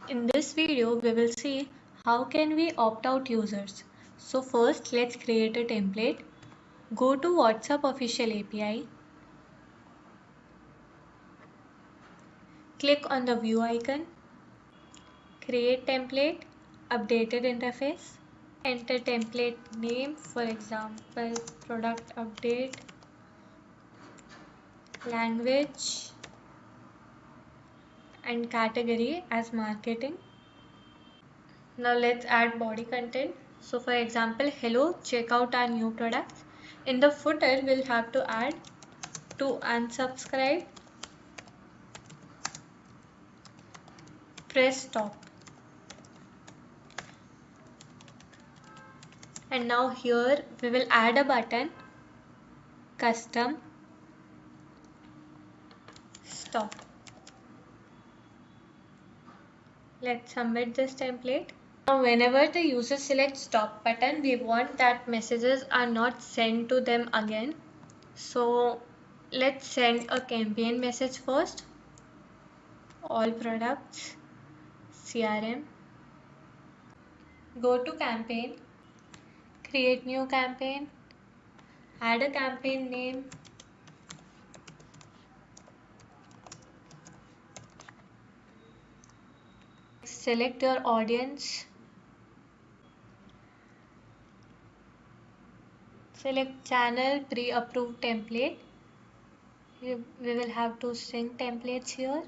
In this video, we will see how can we opt out users. So first, let's create a template. Go to WhatsApp official API. Click on the view icon. Create template, updated interface. Enter template name, for example, product update, language, and category as marketing. Now let's add body content. So for example, hello, check out our new products. In the footer, we'll have to add to unsubscribe, press stop. And now here we will add a button, custom, stop. Let's submit this template. Now whenever the user selects stop button, we want that messages are not sent to them again. So let's send a campaign message first. All products, CRM. Go to campaign, create new campaign, add a campaign name, select your audience, select channel pre-approved template. We will have to sync templates here.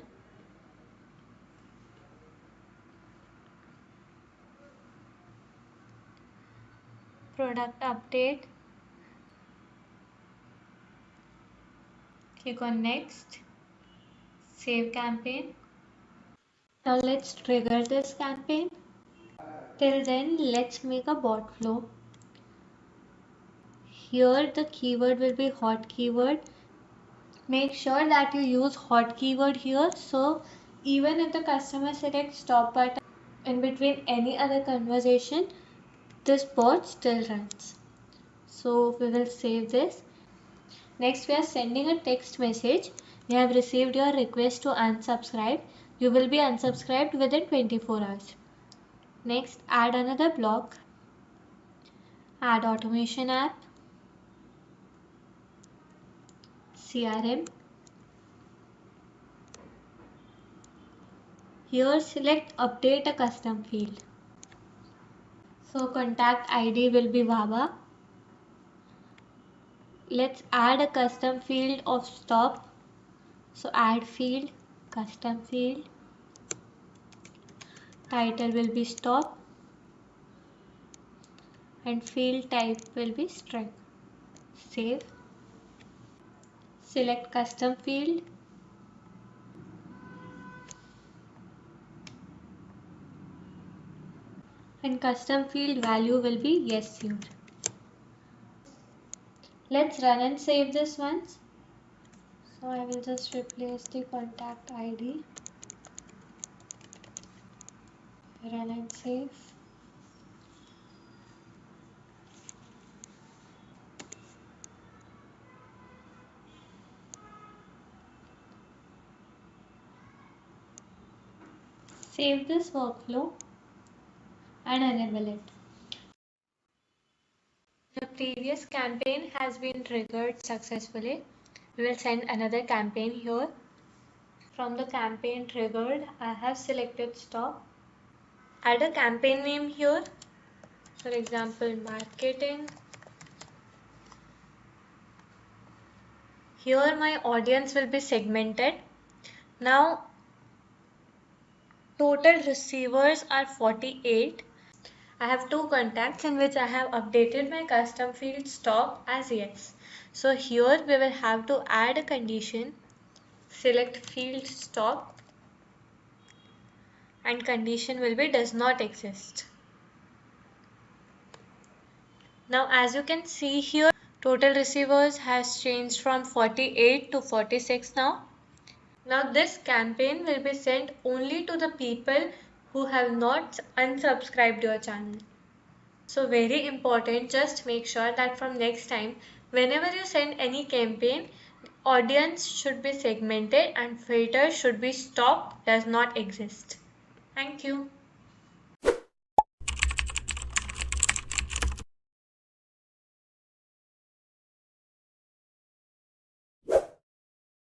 Product update. Click on next. Save campaign. Now let's trigger this campaign. Till then, let's make a bot flow. Here the keyword will be hot keyword. Make sure that you use hot keyword here, so even if the customer selects stop button in between any other conversation, this bot still runs. So we will save this. Next, we are sending a text message. We have received your request to unsubscribe. You will be unsubscribed within 24 hours. Next, add another block. Add automation app, CRM. Here select update a custom field. So contact ID will be Baba. Let's add a custom field of stop. So add field, custom field. Title will be stop. And field type will be string. Save. Select custom field. And custom field value will be yes here. Let's run and save this once. So I will just replace the contact ID. Run and save. Save this workflow and enable it. The previous campaign has been triggered successfully. We will send another campaign here. From the campaign triggered, I have selected stop. Add a campaign name here. For example, marketing. Here my audience will be segmented. Now total receivers are 48. I have two contacts in which I have updated my custom field stop as yes. So here we will have to add a condition. Select field stop and condition will be does not exist. Now as you can see here, total receivers has changed from 48 to 46 now. Now this campaign will be sent only to the people who have not unsubscribed your channel. So very important, just make sure that from next time, whenever you send any campaign, audience should be segmented and filter should be stop does not exist. Thank you.